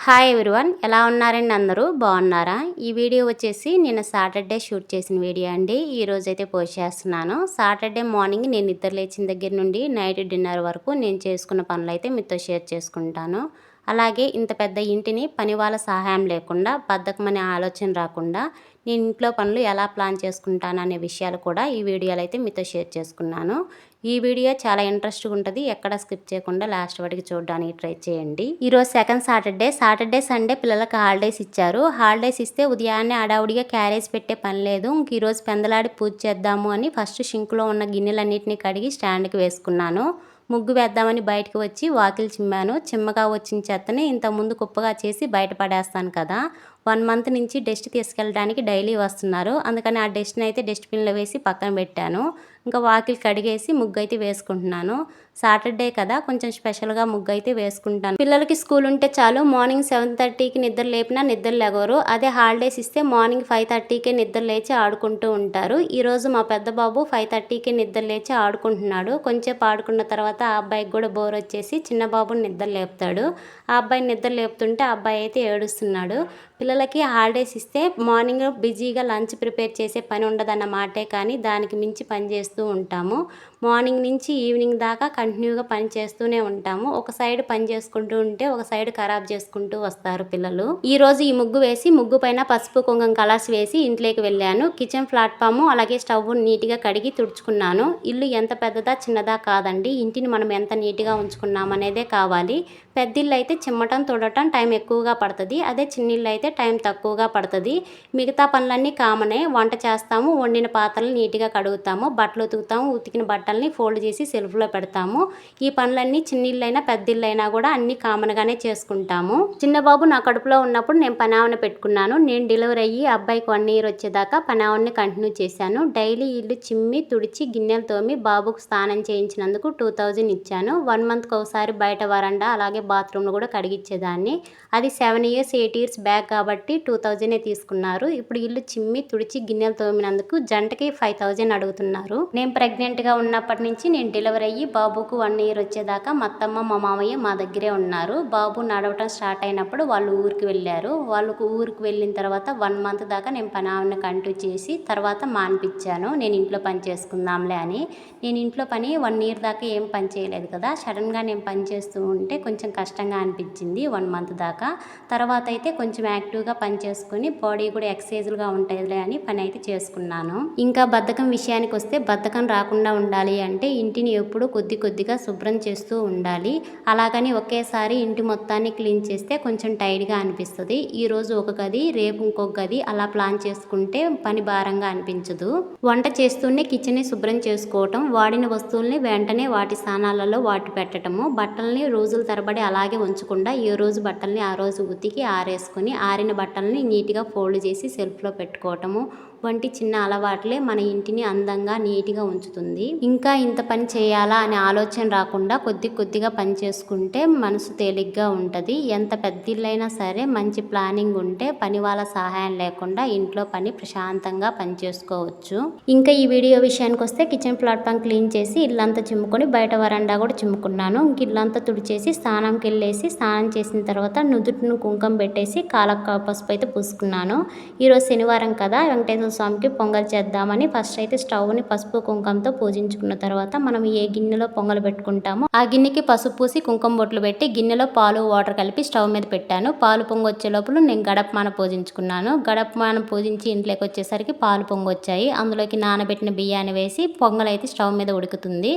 Hi everyone, ఎలా ఉన్నారండి? అందరూ బాగున్నారా? ఈ వీడియో వచ్చేసి నేను సాటర్డే షూట్ చేసిన వీడియో అండి. ఈరోజైతే పోస్ట్ చేస్తున్నాను. సాటర్డే మార్నింగ్ నేను నిద్ర లేచిన దగ్గర నుండి నైట్ డిన్నర్ వరకు నేను చేసుకున్న పనులు అయితే మీతో షేర్ చేసుకుంటాను. అలాగే ఇంత పెద్ద ఇంటిని పని వాళ్ళ సహాయం లేకుండా, బద్ధకమనే ఆలోచన రాకుండా నేను ఇంట్లో పనులు ఎలా ప్లాన్ చేసుకుంటాను అనే విషయాలు కూడా ఈ వీడియోలో అయితే మీతో షేర్ చేసుకున్నాను. ఈ వీడియో చాలా ఇంట్రెస్ట్గా ఉంటుంది. ఎక్కడ స్కిప్ చేయకుండా లాస్ట్ వరకు చూడడానికి ట్రై చేయండి. ఈరోజు సెకండ్ సాటర్డే సండే పిల్లలకు హాలిడేస్ ఇచ్చారు. హాలిడేస్ ఇస్తే ఉదయాన్నే హడావుడిగా క్యారేజ్ పెట్టే పని లేదు. ఇంక ఈరోజు పెందలాడి పూజ చేద్దాము అని ఫస్ట్ షింక్లో ఉన్న గిన్నెలన్నింటినీ కడిగి స్టాండ్కి వేసుకున్నాను. ముగ్గు వేద్దామని బయటకు వచ్చి వాకిలి చిమ్మాను. చిమ్మగా వచ్చిన చెత్తని ఇంతకుముందు కుప్పగా చేసి బయట పడేస్తాను కదా. 1 మంత్ నుంచి డస్ట్ తీసుకెళ్ళడానికి డైలీ వస్తున్నారు. అందుకని ఆ డస్ట్ని అయితే డస్ట్బిన్లో వేసి పక్కన పెట్టాను. ఇంకా వాకిలి కడిగేసి ముగ్గు అయితే వేసుకుంటున్నాను. సాటర్డే కదా, కొంచెం స్పెషల్గా ముగ్గు అయితే వేసుకుంటాను. పిల్లలకి స్కూల్ ఉంటే చాలు మార్నింగ్ 7:30కి నిద్ర లేపినా నిద్ర లేగరు. అదే హాలిడేస్ ఇస్తే మార్నింగ్ 5:30కే నిద్ర లేచి ఆడుకుంటూ ఉంటారు. ఈరోజు మా పెద్ద బాబు 5:30కే నిద్ర లేచి ఆడుకుంటున్నాడు. కొంచెంసేపు ఆడుకున్న తర్వాత ఆ అబ్బాయికి కూడా బోర్ వచ్చేసి చిన్న బాబుని నిద్ర లేపుతాడు. ఆ అబ్బాయిని నిద్ర లేపుతుంటే ఆ అబ్బాయి అయితే ఏడుస్తున్నాడు. పిల్లలకి హాలిడేస్ ఇస్తే మార్నింగ్ బిజీగా లంచ్ ప్రిపేర్ చేసే పని ఉండదన్న మాటే, కానీ దానికి మించి పని చేస్తూ ఉంటాము. మార్నింగ్ నుంచి ఈవినింగ్ దాకా కంటిన్యూగా పని చేస్తూనే ఉంటాము. ఒక సైడ్ పని చేసుకుంటూ ఉంటే ఒక సైడ్ ఖరాబ్ చేసుకుంటూ వస్తారు పిల్లలు. ఈరోజు ఈ ముగ్గు వేసి ముగ్గు పైన పసుపు కుంకుమ కలర్స్ వేసి ఇంట్లోకి వెళ్ళాను. కిచెన్ ప్లాట్ఫామ్ అలాగే స్టవ్ నీట్గా కడిగి తుడుచుకున్నాను. ఇల్లు ఎంత పెద్దదా చిన్నదా కాదండి, ఇంటిని మనం ఎంత నీట్గా ఉంచుకున్నాం అనేదే కావాలి. పెద్దిల్లు అయితే చిమ్మటం తుడటం టైం ఎక్కువగా పడుతుంది. అదే చిన్నిల్లు అయితే టైం తక్కువగా పడుతుంది. మిగతా పనులన్నీ కామనే. వంట చేస్తాము, వండిన పాత్రలు నీట్గా కడుగుతాము, బట్టలు ఉతుకుతాము, ఉతికిన బట్టల్ని ఫోల్డ్ చేసి సెల్ఫ్లో పెడతాము. ఈ పనులన్నీ చిన్నిళ్ళైనా పెద్దిళ్ళైనా కూడా అన్ని కామన్గానే చేసుకుంటాము. చిన్నబాబు నా కడుపులో ఉన్నప్పుడు నేను పనావన పెట్టుకున్నాను. నేను డెలివరీ అయ్యి అబ్బాయికి 1 year వచ్చేదాకా పనావన్ని కంటిన్యూ చేశాను. డైలీ ఇల్లు చిమ్మి తుడిచి గిన్నెలు తోమి బాబుకు స్నానం చేయించినందుకు 2000 ఇచ్చాను. 1 monthకి ఒకసారి బయట వరండా అలాగే బాత్రూమ్లు కూడా కడిగిచ్చేదాన్ని. అది 7 years 8 years బ్యాక్ కాబట్టి 2000 తీసుకున్నారు. ఇప్పుడు ఇల్లు చిమ్మి తుడిచి గిన్నెలు తోమినందుకు జంటకి 5000 అడుగుతున్నారు. నేను ప్రెగ్నెంట్గా ఉన్నప్పటి నుంచి నేను డెలివరీ అయ్యి బాబుకు 1 year వచ్చేదాకా మా అత్తమ్మ మా మామయ్య మా దగ్గరే ఉన్నారు. బాబు నడవటం స్టార్ట్ అయినప్పుడు వాళ్ళు ఊరికి వెళ్ళారు. వాళ్ళకు ఊరికి వెళ్ళిన తర్వాత 1 month దాకా నేను పనావన్న కంటిన్యూ చేసి తర్వాత మానిపించాను. నేను ఇంట్లో పని చేసుకుందాంలే అని. నేను ఇంట్లో పని 1 year దాకా ఏం పని చేయలేదు కదా. సడన్గా నేను పని చేస్తూ ఉంటే కొంచెం కష్టంగా అనిపించింది 1 month దాకా. తర్వాత అయితే కొంచెం యాక్టివ్గా పని చేసుకుని బాడీ కూడా ఎక్సర్సైజ్లుగా ఉంటాయిలే అని పని అయితే చేసుకున్నాను. ఇంకా బద్ధకం విషయానికి వస్తే, బద్ధకం రాకుండా ఉండాలి అంటే ఇంటిని ఎప్పుడు కొద్దిగా శుభ్రం చేస్తూ ఉండాలి. అలాగని ఒకేసారి ఇంటి మొత్తాన్ని క్లీన్ చేస్తే కొంచెం టైర్డ్గా అనిపిస్తుంది. ఈరోజు ఒక గది, రేపు ఇంకొక గది అలా ప్లాన్ చేసుకుంటే పని భారంగా అనిపించదు. వంట చేస్తూనే కిచెన్ని శుభ్రం చేసుకోవటం, వాడిన వస్తువుల్ని వెంటనే వాటి స్థానాలలో వాటి పెట్టడము, బట్టల్ని రోజుల తరబడి అలాగే ఉంచకుండా ఏ రోజు బట్టల్ని ఆ రోజు ఉతికి ఆరేసుకొని ఆరిన బట్టల్ని నీట్గా ఫోల్డ్ చేసి సెల్ఫ్లో పెట్టుకోవటము వంటి చిన్న అలవాట్లే మన ఇంటిని అందంగా నీట్గా ఉంచుతుంది. ఇంకా ఇంత పని చేయాలా అనే ఆలోచన రాకుండా కొద్దిగా పని చేసుకుంటే మనసు తేలిగ్గా ఉంటుంది. ఎంత పెద్ద ఇల్లైనా సరే మంచి ప్లానింగ్ ఉంటే పని వాళ్ళ సహాయం లేకుండా ఇంట్లో పని ప్రశాంతంగా పని చేసుకోవచ్చు. ఇంకా ఈ వీడియో విషయానికి వస్తే కిచెన్ ప్లాట్ఫామ్ క్లీన్ చేసి ఇల్లంతా చిమ్ముకొని బయట వరండా కూడా చిమ్ముకున్నాను. ఇంక ఇల్లంతా తుడిచేసి స్నానంకి వెళ్ళేసి స్నానం చేసిన తర్వాత నుదుటిని కుంకుమ పెట్టేసి కాళ్ళకు పసుపు అయితే పూసుకున్నాను. ఈరోజు శనివారం కదా, వెంకటేశ్వర స్వామికి పొంగల్ చేద్దామని ఫస్ట్ అయితే స్టవ్ని పసుపు కుంకుమతో పూజించుకున్న తర్వాత మనం ఏ గిన్నెలో పొంగల్ పెట్టుకుంటామో ఆ గిన్నెకి పసుపు పూసి కుంకుమ బొట్లు పెట్టి గిన్నెలో పాలు వాటర్ కలిపి స్టవ్ మీద పెట్టాను. పాలు పొంగొచ్చే లోపల నేను గడపమాన పూజించుకున్నాను. గడపమాన పూజించి ఇంట్లోకి వచ్చేసరికి పాలు పొంగొచ్చాయి. అందులోకి నానబెట్టిన బియ్యాన్ని వేసి పొంగల్ అయితే స్టవ్ మీద ఉడుకుతుంది.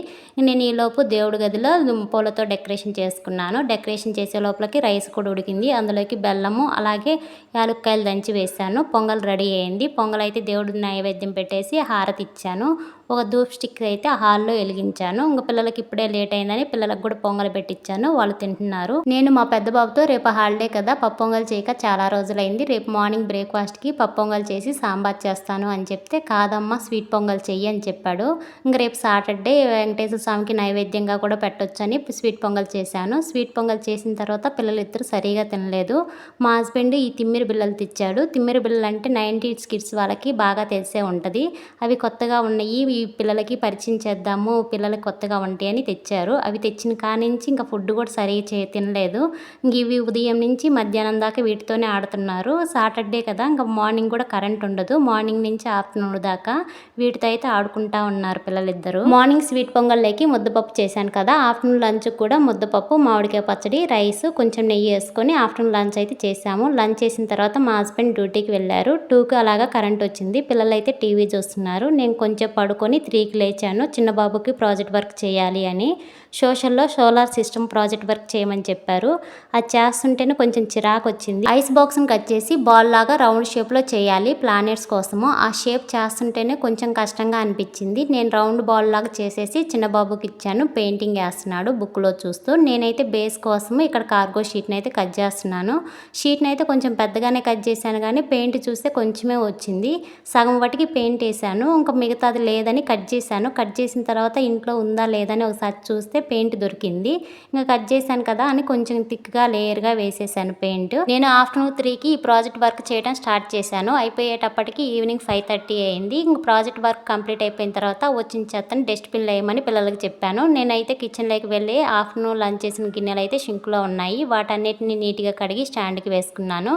నేను ఈలోపు దేవుడి గదిలో పూలతో డెకరేషన్ చేసుకున్నాను. డెకరేషన్ చేసే లోపలికి రైస్ కూడా ఉడికింది. అందులోకి బెల్లము అలాగే యాలక్కాయలు దంచి వేసాను. పొంగల్ రెడీ అయ్యింది. పొంగల్ అయితే దేవుడికి నైవేద్యం పెట్టేసి హారతి ఇచ్చాను. ఒక ధూప్ స్టిక్ అయితే హాల్లో వెలిగించాను. ఇంకా పిల్లలకి ఇప్పుడే లేట్ అయిందని పిల్లలకు కూడా పొంగల్ పెట్టించాను. వాళ్ళు తింటున్నారు. నేను మా పెద్ద బాబుతో రేపు హాలిడే కదా, పప్పు పొంగల్ చేయక చాలా రోజులైంది, రేపు మార్నింగ్ బ్రేక్ఫాస్ట్కి పప్పు పొంగల్ చేసి సాంబార్ చేస్తాను అని చెప్తే, కాదమ్మా స్వీట్ పొంగల్ చెయ్యి అని చెప్పాడు. ఇంకా రేపు సాటర్డే వెంకటేశ్వర స్వామికి నైవేద్యంగా కూడా పెట్టొచ్చని స్వీట్ పొంగల్ చేశాను. స్వీట్ పొంగల్ చేసిన తర్వాత పిల్లలిద్దరూ సరిగా తినలేదు. మా హస్బెండ్ ఈ తిమ్మిరి బిళ్ళలు తెచ్చాడు. తిమ్మిరి బిళ్ళలు అంటే 90s కిడ్స్ వాళ్ళకి బాగా తెలిసే ఉంటుంది. అవి కొత్తగా ఉన్నాయి. ఈ పిల్లలకి పరిచయం చేద్దాము, పిల్లలకి కొత్తగా ఉంటాయి అని తెచ్చారు. అవి తెచ్చిన కానించి ఇంకా ఫుడ్ కూడా సరిగ్గా తినలేదు. ఇంక ఇవి ఉదయం నుంచి మధ్యాహ్నం దాకా వీటితోనే ఆడుతున్నారు. సాటర్డే కదా, ఇంకా మార్నింగ్ కూడా కరెంట్ ఉండదు. మార్నింగ్ నుంచి ఆఫ్టర్నూన్ దాకా వీటితో అయితే ఆడుకుంటా ఉన్నారు పిల్లలిద్దరూ. మార్నింగ్ స్వీట్ పొంగల్లోకి ముద్దపప్పు చేశాను కదా, ఆఫ్టర్నూన్ లంచ్ కూడా ముద్దపప్పు, మామిడికాయ పచ్చడి, రైస్, కొంచెం నెయ్యి వేసుకొని ఆఫ్టర్నూన్ లంచ్ అయితే చేసాము. లంచ్ చేసిన తర్వాత మా హస్బెండ్ డ్యూటీకి వెళ్ళారు. 2కి అలాగా కరెంట్ వచ్చింది. పిల్లలు అయితే టీవీ చూస్తున్నారు. నేను కొంచెం పడుకొని 3కి లేచాను. చిన్న బాబుకి ప్రాజెక్ట్ వర్క్ చేయాలి అని. సోషల్లో సోలార్ సిస్టమ్ ప్రాజెక్ట్ వర్క్ చేయమని చెప్పారు. అది చేస్తుంటేనే కొంచెం చిరాకు వచ్చింది. ఐస్ బాక్స్ని కట్ చేసి బాల్ లాగా రౌండ్ షేప్లో చేయాలి ప్లానెట్స్ కోసము. ఆ షేప్ చేస్తుంటేనే కొంచెం కష్టంగా అనిపించింది. నేను రౌండ్ బాల్ లాగా చేసేసి చిన్న బాబుకి ఇచ్చాను. పెయింటింగ్ వేస్తున్నాడు బుక్లో చూస్తూ. నేనైతే బేస్ కోసము ఇక్కడ కార్గో షీట్ని అయితే కట్ చేస్తున్నాను. షీట్ని అయితే కొంచెం పెద్దగానే కట్ చేశాను, కానీ పెయింట్ చూస్తే కొంచెమే వచ్చింది. సగం వాటికి పెయింట్ వేసాను, ఇంకా మిగతాది లేదని కట్ చేశాను. కట్ చేసిన తర్వాత ఇంట్లో ఉందా లేదని ఒకసారి చూస్తే పెయింట్ దొరికింది. ఇంకా కట్ చేశాను కదా అని కొంచెం థిక్గా లేయర్గా వేసేసాను పెయింట్. నేను ఆఫ్టర్నూన్ 3కి ఈ ప్రాజెక్ట్ వర్క్ చేయడం స్టార్ట్ చేశాను. అయిపోయేటప్పటికి ఈవినింగ్ 5:30 అయింది. ఇంక ప్రాజెక్ట్ వర్క్ కంప్లీట్ అయిపోయిన తర్వాత వచ్చిన చెత్తని డస్ట్బిన్లో వేయమని పిల్లలకి చెప్పాను. నేనైతే కిచెన్లోకి వెళ్ళి ఆఫ్టర్నూన్ లంచ్ చేసిన గిన్నెలు అయితే షింక్లో ఉన్నాయి. వాటన్నిటిని నీట్గా కడిగి స్టాండ్కి వేసుకున్నాను.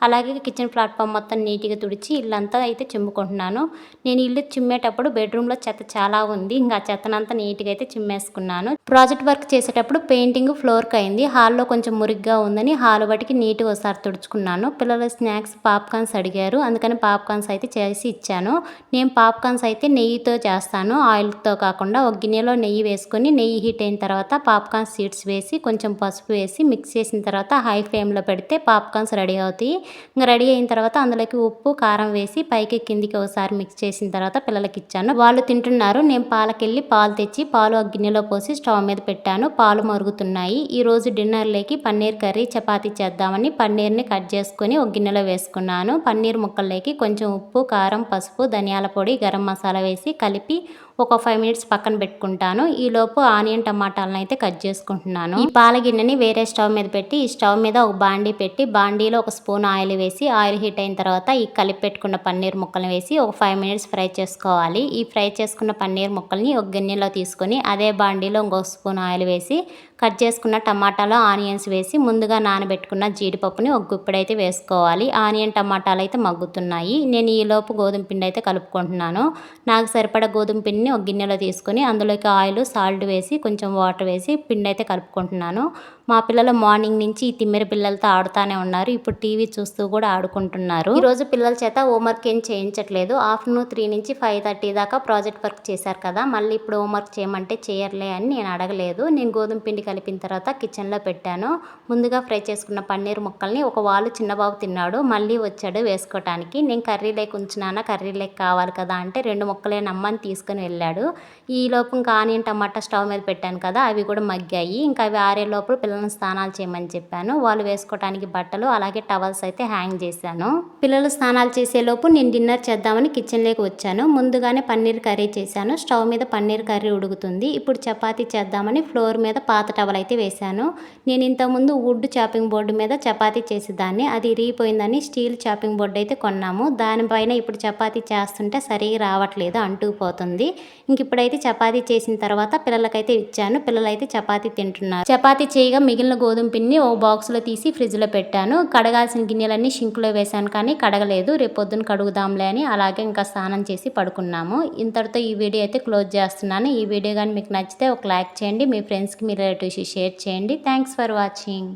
అలాగే కిచెన్ ప్లాట్ఫామ్ మొత్తం నీట్గా తుడిచి ఇల్లంతా అయితే చిమ్ముకుంటున్నాను. నేను ఇల్లు చిమ్మేటప్పుడు బెడ్రూమ్లో చెత్త చాలా ఉంది. ఇంకా చెత్తనంతా నీట్గా అయితే చిమ్మేసుకున్నాను. ప్రాజెక్ట్ వర్క్ చేసేటప్పుడు పెయింటింగ్ ఫ్లోర్కి అయింది. హాల్లో కొంచెం మురిగ్గా ఉందని హాల్ వాటికి నీట్గా ఒకసారి తుడుచుకున్నాను. పిల్లల స్నాక్స్ పాప్కార్న్స్ అడిగారు, అందుకని పాప్కార్న్స్ అయితే చేసి ఇచ్చాను. నేను పాప్కార్న్స్ అయితే నెయ్యితో చేస్తాను, ఆయిల్తో కాకుండా. ఒక గిన్నెలో నెయ్యి వేసుకొని నెయ్యి హీట్ అయిన తర్వాత పాప్కార్న్ సీడ్స్ వేసి కొంచెం పసుపు వేసి మిక్స్ చేసిన తర్వాత హై ఫ్లేమ్లో పెడితే పాప్కార్న్స్ రెడీ అవుతాయి. ఇంకా రెడీ అయిన తర్వాత అందులోకి ఉప్పు కారం వేసి పైకి కిందికి ఒకసారి మిక్స్ చేసిన తర్వాత పిల్లలకి ఇచ్చాను. వాళ్ళు తింటున్నారు. నేను పాలకెళ్ళి పాలు తెచ్చి పాలు ఒక గిన్నెలో పోసి స్టవ్ మీద పెట్టాను. పాలు మరుగుతున్నాయి. ఈరోజు డిన్నర్లోకి పన్నీర్ కర్రీ చపాతీ చేద్దామని పన్నీర్ని కట్ చేసుకొని ఒక గిన్నెలో వేసుకున్నాను. పన్నీర్ ముక్కల్లోకి కొంచెం ఉప్పు కారం పసుపు ధనియాల పొడి గరం మసాలా వేసి కలిపి ఒక 5 మినిట్స్ పక్కన పెట్టుకుంటాను. ఈలోపు ఆనియన్ టమాటాలను అయితే కట్ చేసుకుంటున్నాను. ఈ పాల గిన్నెని వేరే స్టవ్ మీద పెట్టి ఈ స్టవ్ మీద ఒక బాండీ పెట్టి బాండీలో ఒక స్పూన్ ఆయిల్ వేసి ఆయిల్ హీట్ అయిన తర్వాత ఈ కలిపి పెట్టుకున్న పన్నీర్ ముక్కలను వేసి ఒక 5 మినిట్స్ ఫ్రై చేసుకోవాలి. ఈ ఫ్రై చేసుకున్న పన్నీర్ ముక్కల్ని ఒక గిన్నెలో తీసుకొని అదే బాండీలో ఇంకొక స్పూన్ ఆయిల్ వేసి కట్ చేసుకున్న టమాటాలు ఆనియన్స్ వేసి ముందుగా నానబెట్టుకున్న జీడిపప్పుని ఒక గుప్పెడైతే వేసుకోవాలి. ఆనియన్ టమాటాలు అయితే మగ్గుతున్నాయి. నేను ఈలోపు గోధుమ పిండి అయితే కలుపుకుంటున్నాను. నాకు సరిపడా గోధుమ పిండిని ఒక గిన్నెలో తీసుకొని అందులోకి ఆయిల్ సాల్ట్ వేసి కొంచెం వాటర్ వేసి పిండి అయితే కలుపుకుంటున్నాను. మా పిల్లలు మార్నింగ్ నుంచి ఈ తిమ్మిరి పిల్లలతో ఆడుతూనే ఉన్నారు. ఇప్పుడు టీవీ చూస్తూ కూడా ఆడుకుంటున్నారు. ఈరోజు పిల్లల చేత హోంవర్క్ ఏం చేయించట్లేదు. ఆఫ్టర్నూన్ 3 నుంచి 5:30 దాకా ప్రాజెక్ట్ వర్క్ చేశారు కదా, మళ్ళీ ఇప్పుడు హోంవర్క్ చేయమంటే చేయర్లే అని నేను అడగలేదు. నేను గోధుమ పిండి కలిపిన తర్వాత కిచెన్లో పెట్టాను. ముందుగా ఫ్రై చేసుకున్న పన్నీర్ ముక్కల్ని ఒక వాళ్ళు చిన్నబాబు తిన్నాడు, మళ్ళీ వచ్చాడు వేసుకోవటానికి. నేను కర్రీ లేక ఉంచినానా, కర్రీ లేక కావాలి కదా అంటే 2 ముక్కలే నమ్మని తీసుకొని వెళ్ళాడు. ఈలోపు ఇంకా ఆనియన్ టమాటా స్టవ్ మీద పెట్టాను కదా, అవి కూడా మగ్గాయి. ఇంకా అవి ఆరే లోపల పిల్లలను స్నానాలు చేయమని చెప్పాను. వాళ్ళు వేసుకోవడానికి బట్టలు అలాగే టవల్స్ అయితే హ్యాంగ్ చేశాను. పిల్లలు స్నానాలు చేసేలోపు నేను డిన్నర్ చేద్దామని కిచెన్లోకి వచ్చాను. ముందుగానే పన్నీర్ కర్రీ చేశాను. స్టవ్ మీద పన్నీర్ కర్రీ ఉడుకుతుంది. ఇప్పుడు చపాతీ చేద్దామని ఫ్లోర్ మీద పాత టవల్ అయితే వేశాను. నేను ఇంతకుముందు వుడ్ చాపింగ్ బోర్డు మీద చపాతీ చేసేదాన్ని, అది ఇరిగిపోయిందని స్టీల్ చాపింగ్ బోర్డు అయితే కొన్నాము. దానిపైన ఇప్పుడు చపాతీ చేస్తుంటే సరిగా రావట్లేదు, అంటుకుపోతుంది. ఇంక ఇప్పుడైతే చపాతీ చేసిన తర్వాత పిల్లలకైతే ఇచ్చాను. పిల్లలైతే చపాతీ తింటున్నారు. చపాతీ చేయగా మిగిలిన గోధుమ పిండిని ఓ బాక్స్లో తీసి ఫ్రిడ్జ్లో పెట్టాను. కడగాల్సిన గిన్నెలన్నీ షింక్లో వేశాను, కానీ కడగలేదు. రేపు పొద్దున్న కడుగుదాంలే అని అలాగే ఇంకా స్నానం చేసి పడుకున్నాము. ఇంతటితో ఈ వీడియో అయితే క్లోజ్ చేస్తున్నాను. ఈ వీడియో కానీ మీకు నచ్చితే ఒక లైక్ చేయండి, మీ ఫ్రెండ్స్కి మీ రిలేటివ్స్కి షేర్ చేయండి. Thanks for watching.